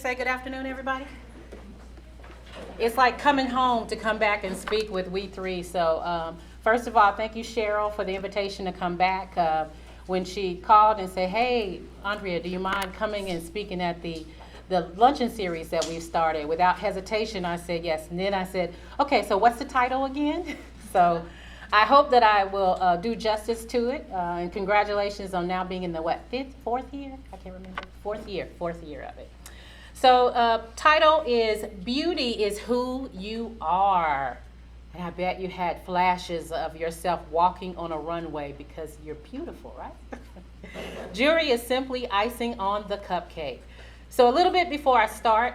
say good afternoon, everybody? It's like coming home to come back and speak with We3. So first of all, thank you, Cheryl, for the invitation to come back. When she called and said, hey, Andrea, do you mind coming and speaking at the luncheon series that we've started? Without hesitation, I said yes. And then I said, okay, so what's the title again? So I hope that I will do justice to it. And congratulations on now being in the fourth year? I can't remember. Fourth year of it. So title is Beauty is Who You Are. And I bet you had flashes of yourself walking on a runway because you're beautiful, right? Jewelry is simply icing on the cupcake. So a little bit before I start,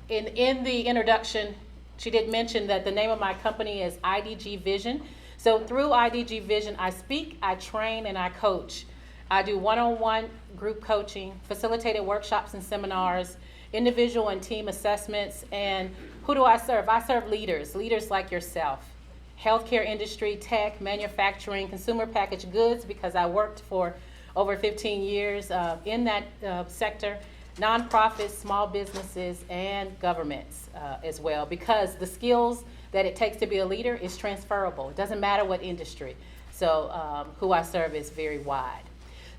in the introduction, she did mention that the name of my company is IDG Vision. So through IDG Vision, I speak, I train, and I coach. I do one-on-one group coaching, facilitated workshops and seminars, individual and team assessments, and who do I serve? I serve leaders like yourself. Healthcare industry, tech, manufacturing, consumer packaged goods, because I worked for over 15 years in that sector, nonprofits, small businesses, and governments as well, because the skills that it takes to be a leader is transferable. It doesn't matter what industry. So who I serve is very wide.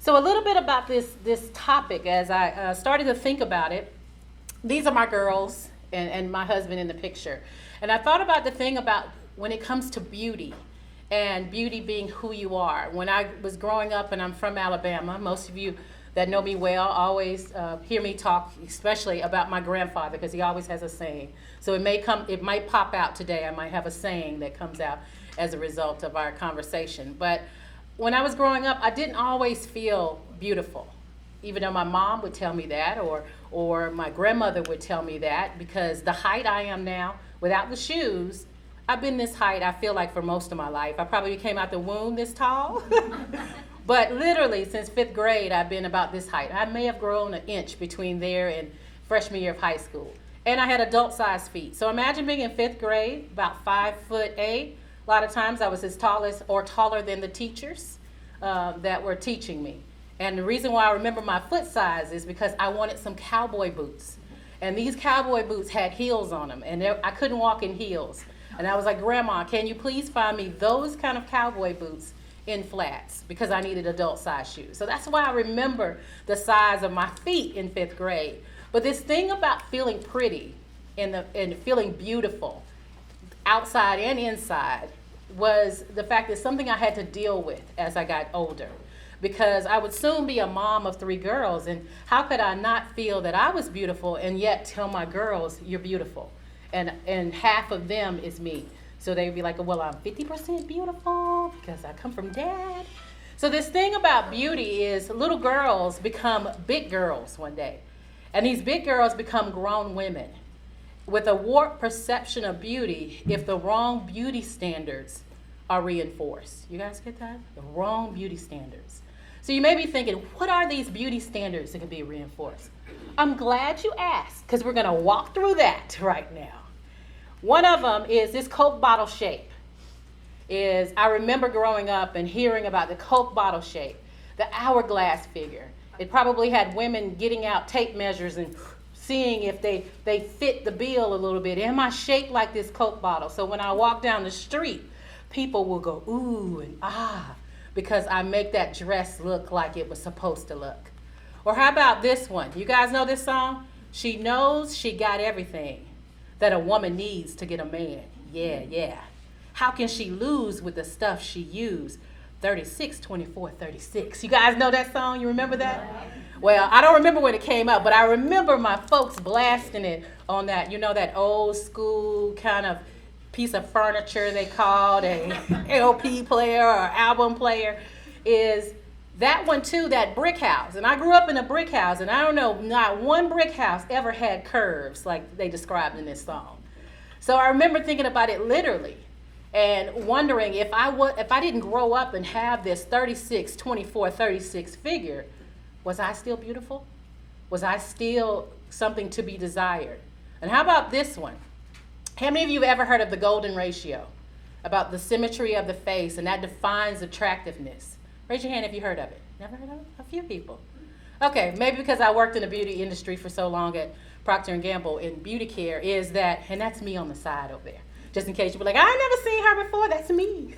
So a little bit about this topic as I started to think about it. These are my girls and my husband in the picture. And I thought about the thing about when it comes to beauty, and beauty being who you are. When I was growing up, and I'm from Alabama, most of you that know me well always hear me talk, especially about my grandfather, because he always has a saying. So it might pop out today. I might have a saying that comes out as a result of our conversation. But when I was growing up, I didn't always feel beautiful, even though my mom would tell me that, or my grandmother would tell me that, because the height I am now, without the shoes, I've been this height, I feel like, for most of my life. I probably came out the womb this tall. But literally, since 5th grade, I've been about this height. I may have grown an inch between there and freshman year of high school. And I had adult-sized feet. So imagine being in 5th grade, about 5'8". A lot of times I was as tall as or taller than the teachers that were teaching me. And the reason why I remember my foot size is because I wanted some cowboy boots. And these cowboy boots had heels on them, and I couldn't walk in heels. And I was like, Grandma, can you please find me those kind of cowboy boots in flats, because I needed adult size shoes. So that's why I remember the size of my feet in 5th grade. But this thing about feeling pretty and feeling beautiful, outside and inside, was the fact that something I had to deal with as I got older. Because I would soon be a mom of 3 girls, and how could I not feel that I was beautiful and yet tell my girls, you're beautiful, and half of them is me. So they'd be like, well, I'm 50% beautiful because I come from dad. So this thing about beauty is little girls become big girls one day, and these big girls become grown women with a warped perception of beauty if the wrong beauty standards are reinforced. You guys get that? The wrong beauty standards. So you may be thinking, what are these beauty standards that can be reinforced? I'm glad you asked, because we're going to walk through that right now. One of them is this Coke bottle shape. I remember growing up and hearing about the Coke bottle shape, the hourglass figure. It probably had women getting out tape measures and seeing if they fit the bill a little bit. Am I shaped like this Coke bottle? So when I walk down the street, people will go, ooh and ah, because I make that dress look like it was supposed to look. Or how about this one? You guys know this song? She knows she got everything that a woman needs to get a man. Yeah. How can she lose with the stuff she used? 36, 24, 36. You guys know that song? You remember that? Well, I don't remember when it came out, but I remember my folks blasting it on that, that old school kind of piece of furniture they called a LP player or album player. Is that one too, that brick house. And I grew up in a brick house, and I don't know, not one brick house ever had curves like they described in this song. So I remember thinking about it literally and wondering if I didn't grow up and have this 36, 24, 36 figure, was I still beautiful? Was I still something to be desired? And how about this one? How many of you have ever heard of the golden ratio? About the symmetry of the face, and that defines attractiveness. Raise your hand if you heard of it. Never heard of it? A few people. Okay, maybe because I worked in the beauty industry for so long at Procter & Gamble in beauty care is that, and that's me on the side over there, just in case you be like, I never seen her before, that's me,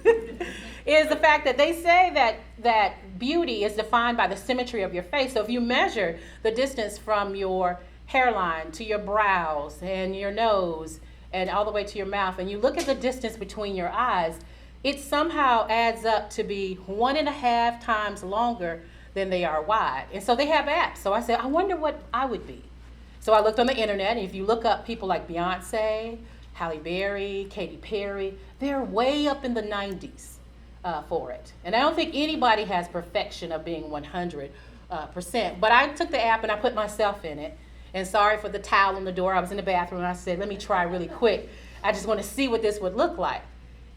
is the fact that they say that beauty is defined by the symmetry of your face. So if you measure the distance from your hairline to your brows and your nose and all the way to your mouth, and you look at the distance between your eyes, it somehow adds up to be 1.5 times longer than they are wide. And so they have apps. So I said, I wonder what I would be. So I looked on the internet, and if you look up people like Beyonce, Halle Berry, Katy Perry, they're way up in the 90s for it. And I don't think anybody has perfection of being 100%. But I took the app and I put myself in it. And sorry for the towel on the door. I was in the bathroom and I said, let me try really quick. I just want to see what this would look like.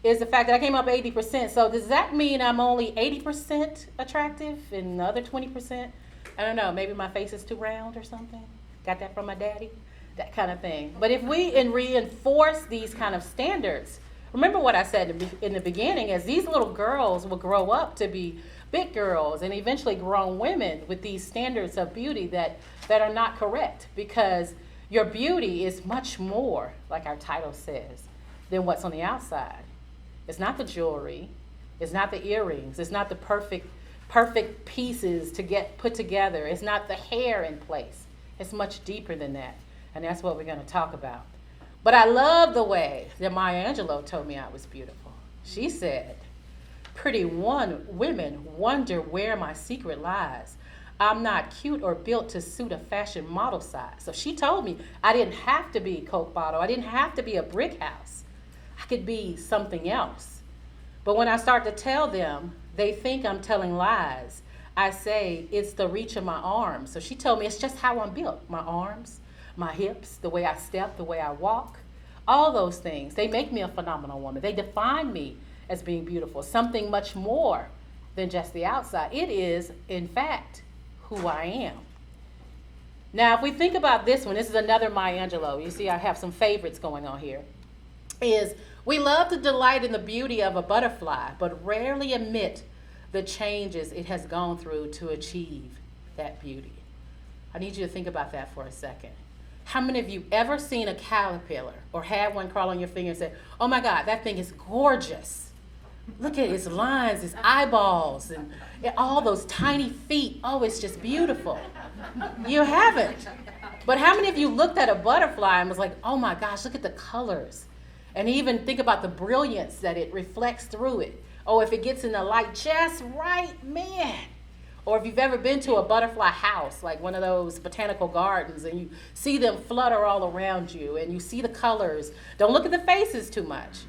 Is the fact that I came up 80%. So does that mean I'm only 80% attractive and the other 20%? I don't know, maybe my face is too round or something. Got that from my daddy? That kind of thing. But if we reinforce these kind of standards, remember what I said in the beginning, is these little girls will grow up to be big girls and eventually grown women with these standards of beauty that are not correct, because your beauty is much more, like our title says, than what's on the outside. It's not the jewelry, it's not the earrings, it's not the perfect pieces to get put together, it's not the hair in place. It's much deeper than that, and that's what we're going to talk about. But I love the way that Maya Angelou told me I was beautiful. She said, pretty women wonder where my secret lies. I'm not cute or built to suit a fashion model size. So she told me I didn't have to be a Coke bottle. I didn't have to be a brick house. I could be something else. But when I start to tell them, they think I'm telling lies. I say it's the reach of my arms. So she told me it's just how I'm built. My arms, my hips, the way I step, the way I walk, all those things. They make me a phenomenal woman. They define me as being beautiful, something much more than just the outside. It is, in fact, who I am. Now, if we think about this one, this is another Maya Angelou. You see, I have some favorites going on here. Is we love to delight in the beauty of a butterfly, but rarely admit the changes it has gone through to achieve that beauty. I need you to think about that for a second. How many of you ever seen a caterpillar or had one crawl on your finger and said, oh my God, that thing is gorgeous. Look at its lines, its eyeballs, and all those tiny feet. Oh, it's just beautiful. You haven't. But how many of you looked at a butterfly and was like, oh my gosh, look at the colors. And even think about the brilliance that it reflects through it. Oh, if it gets in the light just right, man. Or if you've ever been to a butterfly house, like one of those botanical gardens, and you see them flutter all around you, and you see the colors. Don't look at the faces too much,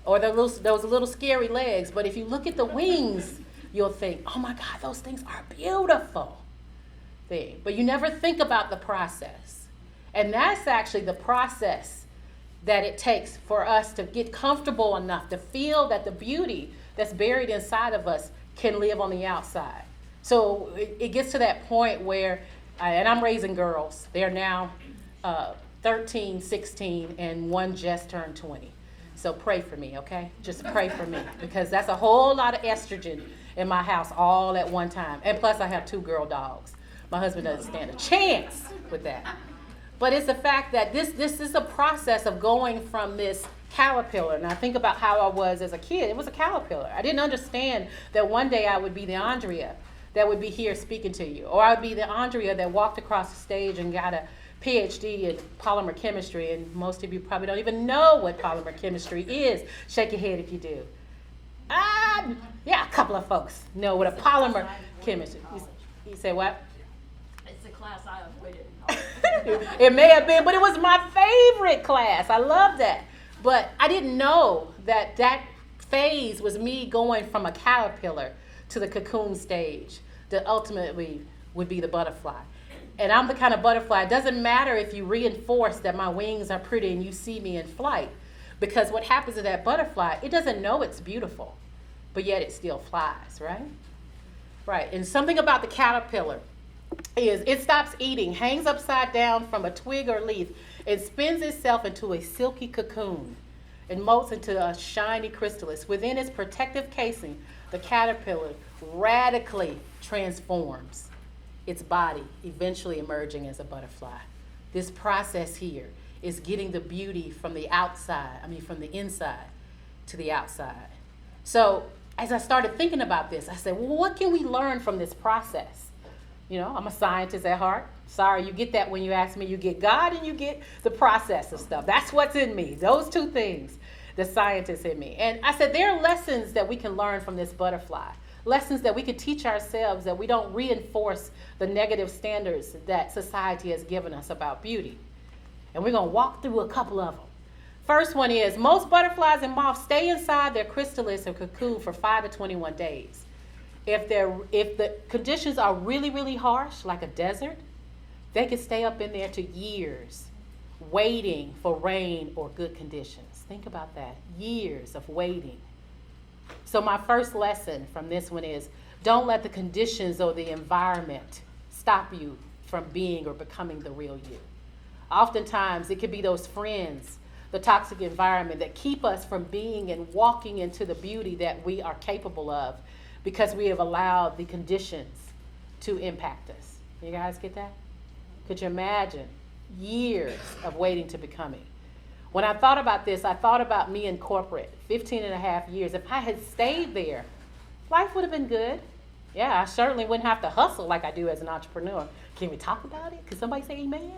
or those little scary legs. But if you look at the wings, you'll think, oh my God, those things are beautiful. But you never think about the process. And that's actually the process that it takes for us to get comfortable enough to feel that the beauty that's buried inside of us can live on the outside. So it gets to that point where, and I'm raising girls, they're now 13, 16, and one just turned 20. So pray for me, okay? Just pray for me, because that's a whole lot of estrogen in my house all at one time. And plus I have 2 girl dogs. My husband doesn't stand a chance with that. But it's the fact that this is a process of going from this caterpillar. And I think about how I was as a kid. It was a caterpillar. I didn't understand that one day I would be the Andrea that would be here speaking to you. Or I would be the Andrea that walked across the stage and got a PhD in polymer chemistry. And most of you probably don't even know what polymer chemistry is. Shake your head if you do. Yeah, a couple of folks know what a polymer chemistry. You say what? It's a class I avoided. It may have been, but it was my favorite class. I love that. But I didn't know that phase was me going from a caterpillar to the cocoon stage that ultimately would be the butterfly. And I'm the kind of butterfly, it doesn't matter if you reinforce that my wings are pretty and you see me in flight, because what happens to that butterfly, it doesn't know it's beautiful, but yet it still flies, right? Right, and something about the caterpillar is it stops eating, hangs upside down from a twig or leaf, and spins itself into a silky cocoon and molts into a shiny chrysalis. Within its protective casing, the caterpillar radically transforms its body, eventually emerging as a butterfly. This process here is getting the beauty from the from the inside to the outside. So as I started thinking about this, I said, well, what can we learn from this process? I'm a scientist at heart. Sorry, you get that when you ask me. You get God and you get the process of stuff. That's what's in me. Those two things, the scientist in me. And I said, there are lessons that we can learn from this butterfly. Lessons that we could teach ourselves, that we don't reinforce the negative standards that society has given us about beauty. And we're going to walk through a couple of them. First one is, most butterflies and moths stay inside their chrysalis or cocoon for 5 to 21 days. If the conditions are really, really harsh, like a desert, they can stay up in there to years, waiting for rain or good conditions. Think about that. Years of waiting. So my first lesson from this one is, don't let the conditions or the environment stop you from being or becoming the real you. Oftentimes, it could be those friends, the toxic environment that keep us from being and walking into the beauty that we are capable of, because we have allowed the conditions to impact us. You guys get that? Could you imagine years of waiting to becoming? When I thought about this, I thought about me in corporate, 15 and a half years. If I had stayed there, life would have been good. Yeah, I certainly wouldn't have to hustle like I do as an entrepreneur. Can we talk about it? Can somebody say amen?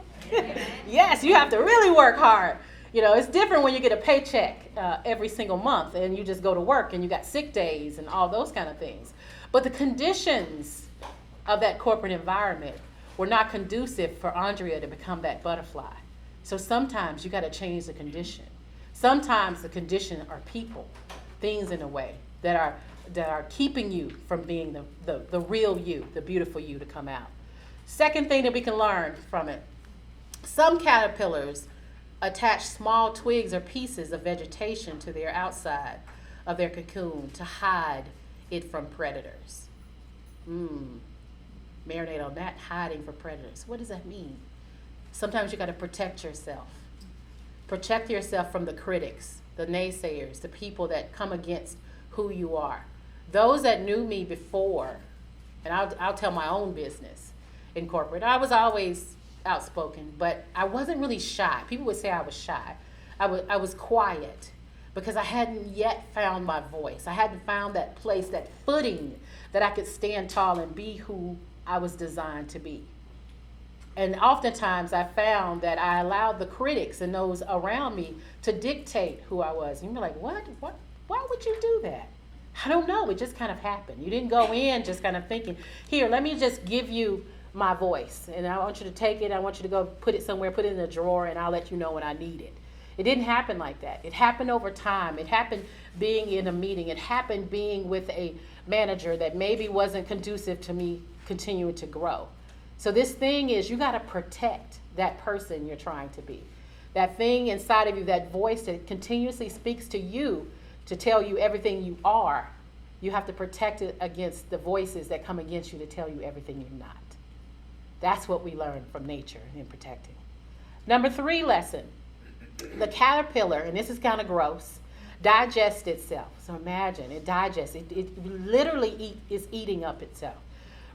Yes, you have to really work hard. It's different when you get a paycheck every single month and you just go to work and you got sick days and all those kind of things. But the conditions of that corporate environment were not conducive for Andrea to become that butterfly. So sometimes you got to change the condition. Sometimes the condition are people, things in a way that are keeping you from being the real you, the beautiful you to come out. Second thing that we can learn from it, some caterpillars attach small twigs or pieces of vegetation to their outside of their cocoon to hide it from predators. Marinate on that, hiding from predators. What does that mean? Sometimes you got to protect yourself. Protect yourself from the critics, the naysayers, the people that come against who you are. Those that knew me before, and I'll tell my own business in corporate, I was always outspoken, but I wasn't really shy. People would say I was shy. I was quiet because I hadn't yet found my voice. I hadn't found that place, that footing that I could stand tall and be who I was designed to be. And oftentimes I found that I allowed the critics and those around me to dictate who I was. And you're like, what? Why would you do that? I don't know. It just kind of happened. You didn't go in just kind of thinking, here, let me just give you my voice. And I want you to take it. I want you to go put it somewhere, put it in a drawer, and I'll let you know when I need it. It didn't happen like that. It happened over time. It happened being in a meeting. It happened being with a manager that maybe wasn't conducive to me continuing to grow. So this thing is, you got to protect that person you're trying to be. That thing inside of you, that voice that continuously speaks to you to tell you everything you are. You have to protect it against the voices that come against you to tell you everything you're not. That's what we learn from nature in protecting. Number 3 lesson. The caterpillar, and this is kind of gross, digests itself. So imagine, it digests. It literally is eating up itself,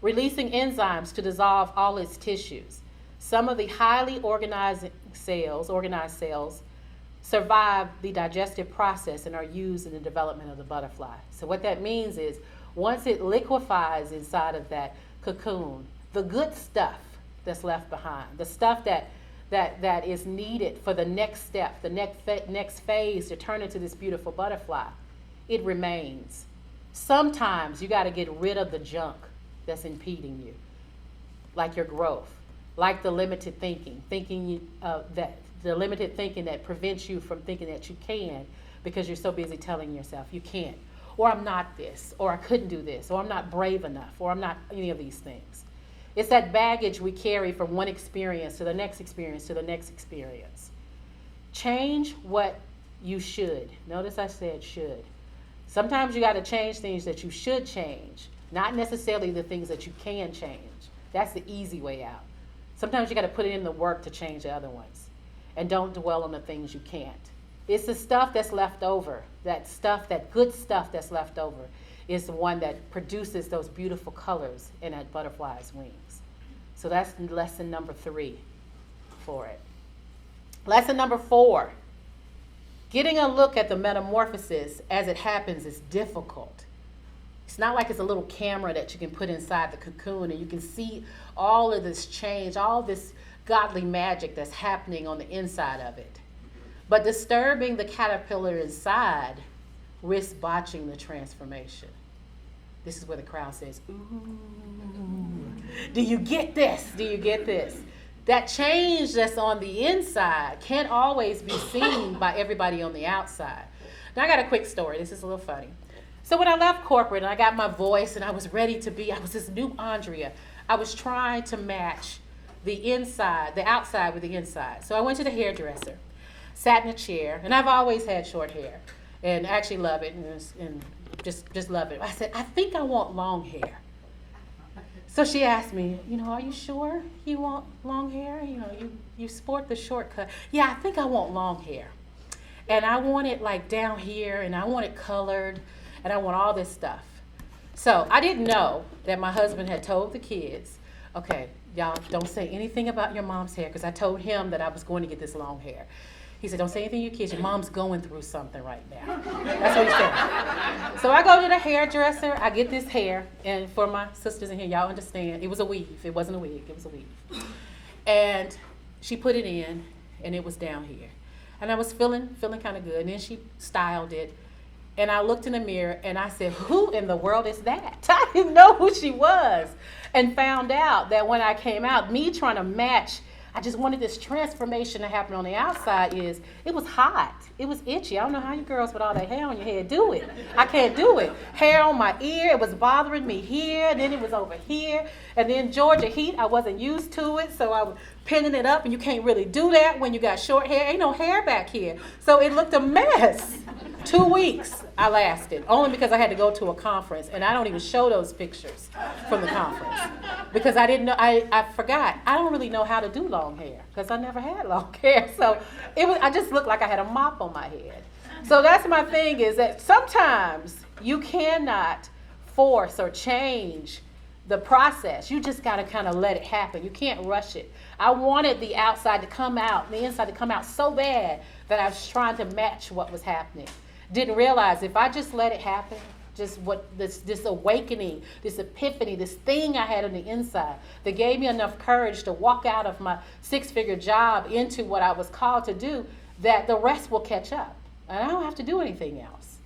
releasing enzymes to dissolve all its tissues. Some of the highly organized cells survive the digestive process and are used in the development of the butterfly. So what that means is, once it liquefies inside of that cocoon, the good stuff that's left behind, the stuff that is needed for the next step, the next phase to turn into this beautiful butterfly, it remains. Sometimes you got to get rid of the junk that's impeding you, like your growth, like the limited thinking that prevents you from thinking that you can, because you're so busy telling yourself you can't, or I'm not this, or I couldn't do this, or I'm not brave enough, or I'm not any of these things. It's that baggage we carry from one experience to the next experience to the next experience. Change what you should. Notice I said should. Sometimes you got to change things that you should change, not necessarily the things that you can change. That's the easy way out. Sometimes you got to put in the work to change the other ones. And don't dwell on the things you can't. It's the stuff that's left over. That stuff, that good stuff that's left over, is the one that produces those beautiful colors in that butterfly's wings. So that's lesson number 3 for it. Lesson number 4. Getting a look at the metamorphosis as it happens is difficult. It's not like it's a little camera that you can put inside the cocoon and you can see all of this change, all this godly magic that's happening on the inside of it. But disturbing the caterpillar inside risks botching the transformation. This is where the crowd says, ooh, do you get this? Do you get this? That change that's on the inside can't always be seen by everybody on the outside. Now I got a quick story. This is a little funny. So when I left corporate and I got my voice and I was ready to be, I was this new Andrea. I was trying to match the inside, the outside with the inside. So I went to the hairdresser, sat in a chair, and I've always had short hair and actually love it and just love it. I said, I think I want long hair. So she asked me, are you sure you want long hair? You sport the shortcut. Yeah, I think I want long hair. And I want it like down here, and I want it colored, and I want all this stuff. So I didn't know that my husband had told the kids, okay, y'all don't say anything about your mom's hair, because I told him that I was going to get this long hair. He said, don't say anything to your kids. Your mom's going through something right now. That's what he said. So I go to the hairdresser. I get this hair. And for my sisters in here, y'all understand, it was a weave. It wasn't a wig. It was a weave. And she put it in, and it was down here. And I was feeling kind of good. And then she styled it. And I looked in the mirror, and I said, who in the world is that? I didn't know who she was. And found out that when I came out, me trying to match, I just wanted this transformation to happen on the outside. It was hot. It was itchy. I don't know how you girls with all that hair on your head do it. I can't do it. Hair on my ear, it was bothering me here, and then it was over here. And then Georgia heat, I wasn't used to it, so I was pinning it up, and you can't really do that when you got short hair. Ain't no hair back here. So it looked a mess. 2 weeks I lasted, only because I had to go to a conference, and I don't even show those pictures from the conference because I didn't know, I forgot. I don't really know how to do long hair because I never had long hair. So I just looked like I had a mop on my head. So that's my thing, is that sometimes you cannot force or change the process. You just got to kind of let it happen. You can't rush it. I wanted the outside to come out, the inside to come out so bad that I was trying to match what was happening. Didn't realize if I just let it happen, just what this awakening, this epiphany, this thing I had on the inside that gave me enough courage to walk out of my 6-figure job into what I was called to do, that the rest will catch up. And I don't have to do anything else.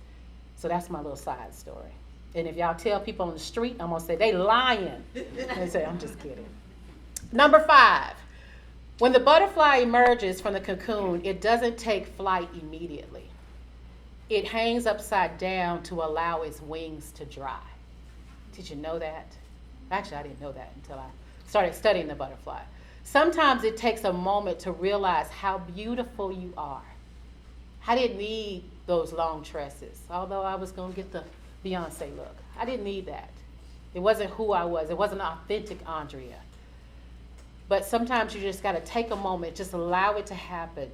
So that's my little side story. And if y'all tell people on the street, I'm going to say, they lying. They say, I'm just kidding. Number 5, when the butterfly emerges from the cocoon, it doesn't take flight immediately. It hangs upside down to allow its wings to dry. Did you know that? Actually, I didn't know that until I started studying the butterfly. Sometimes it takes a moment to realize how beautiful you are. I didn't need those long tresses, although I was going to get the Beyonce look. I didn't need that. It wasn't who I was. It wasn't authentic Andrea. But sometimes you just got to take a moment, just allow it to happen.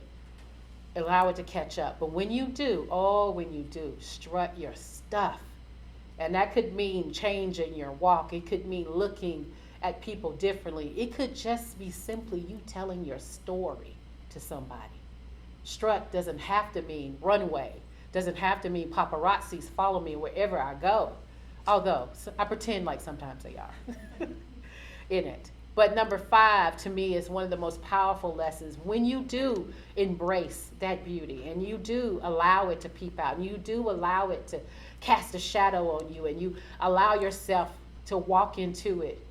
Allow it to catch up. But when you do, strut your stuff. And that could mean changing your walk. It could mean looking at people differently. It could just be simply you telling your story to somebody. Strut doesn't have to mean runway. Doesn't have to mean paparazzis follow me wherever I go. Although I pretend like sometimes they are in it. But number 5 to me is one of the most powerful lessons. When you do embrace that beauty and you do allow it to peep out and you do allow it to cast a shadow on you and you allow yourself to walk into it,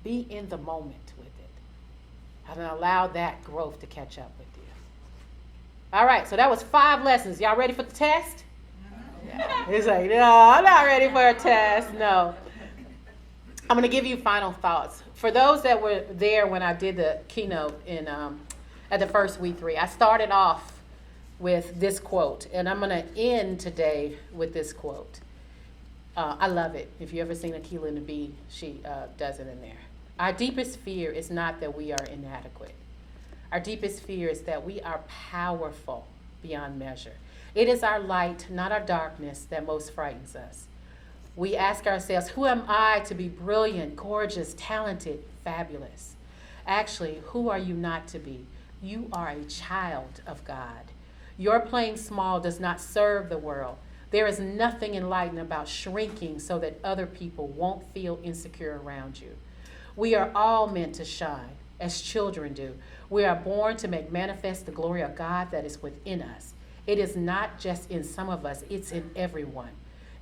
be in the moment with it and allow that growth to catch up with you. All right, so that was 5 lessons. Y'all ready for the test? Yeah. It's like, no, I'm not ready for a test. No. I'm going to give you final thoughts. For those that were there when I did the keynote at the first We3, I started off with this quote, and I'm going to end today with this quote. I love it. If you ever seen Akilah and the Bee, she does it in there. Our deepest fear is not that we are inadequate. Our deepest fear is that we are powerful beyond measure. It is our light, not our darkness, that most frightens us. We ask ourselves, who am I to be brilliant, gorgeous, talented, fabulous? Actually, who are you not to be? You are a child of God. Your playing small does not serve the world. There is nothing enlightened about shrinking so that other people won't feel insecure around you. We are all meant to shine, as children do. We are born to make manifest the glory of God that is within us. It is not just in some of us, it's in everyone.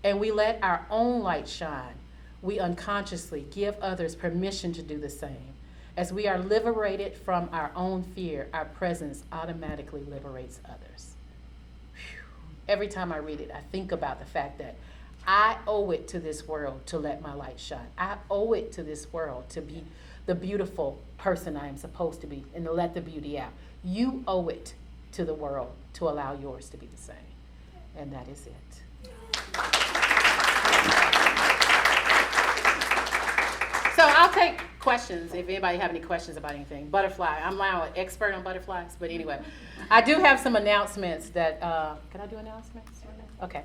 And we let our own light shine. We unconsciously give others permission to do the same. As we are liberated from our own fear, our presence automatically liberates others. Whew. Every time I read it, I think about the fact that I owe it to this world to let my light shine. I owe it to this world to be the beautiful person I am supposed to be and to let the beauty out. You owe it to the world to allow yours to be the same. And that is it. So I'll take questions if anybody have any questions about anything. Butterfly, I'm now an expert on butterflies, but anyway. I do have some announcements that, can I do announcements? Okay.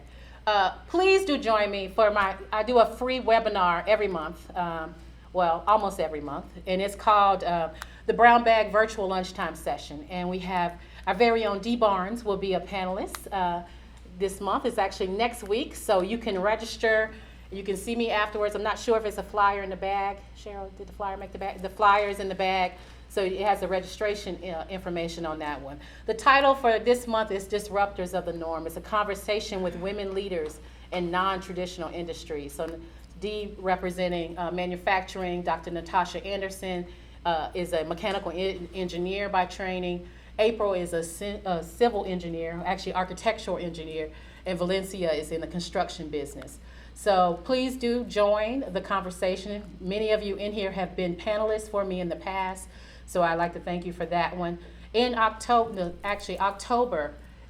Please do join me for I do a free webinar every month, well, almost every month, and it's called the Brown Bag Virtual Lunchtime Session. And we have our very own Dee Barnes will be a panelist this month. It's actually next week, so you can register. You can see me afterwards. I'm not sure if it's a flyer in the bag. Cheryl, did the flyer make the bag? The flyer is in the bag, so it has the registration information on that one. The title for this month is Disruptors of the Norm. It's a conversation with women leaders in non-traditional industries. So Dee representing manufacturing, Dr. Natasha Anderson is a mechanical engineer by training. April is a civil engineer, actually architectural engineer, and Valencia is in the construction business. So please do join the conversation. Many of you in here have been panelists for me in the past, so I'd like to thank you for that one. In October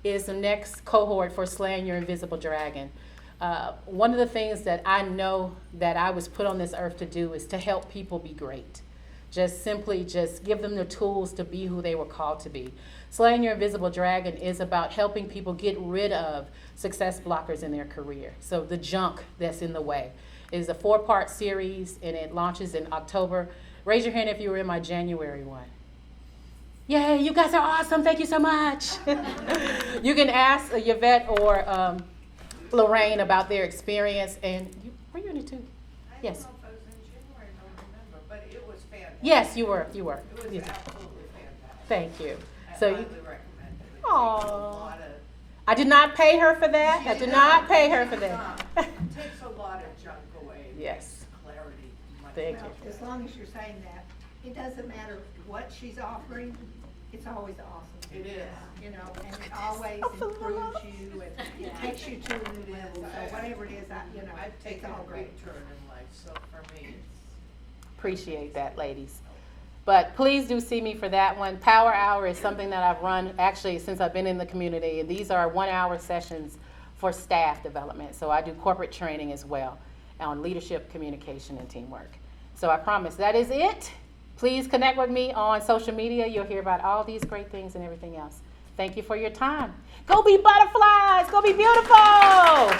is the next cohort for Slaying Your Invisible Dragon. One of the things that I know that I was put on this earth to do is to help people be great. Just give them the tools to be who they were called to be. Slaying Your Invisible Dragon is about helping people get rid of success blockers in their career. So the junk that's in the way. It is a 4-part series and it launches in October. Raise your hand if you were in my January one. Yay, you guys are awesome. Thank you so much. You can ask Yvette or Lorraine about their experience. And were you in it too? Yes. Yes, you were. It was Yes. absolutely fantastic. Thank you. I So highly you, recommend it. Aw. I did not pay her for that. I did not pay her for that. It takes a lot of junk away. It Yes. makes clarity much Thank better. you. As long as you're saying that, it doesn't matter what she's offering, it's always awesome. It is. You know, and it always improves you, and it takes you to a new level, so whatever it is, I've it's taken all a great. big turn in life, so for me, it's. Appreciate that, ladies. But please do see me for that one. Power Hour is something that I've run actually since I've been in the community. And these are 1-hour sessions for staff development. So I do corporate training as well on leadership, communication, and teamwork. So I promise that is it. Please connect with me on social media. You'll hear about all these great things and everything else. Thank you for your time. Go be butterflies. Go be beautiful.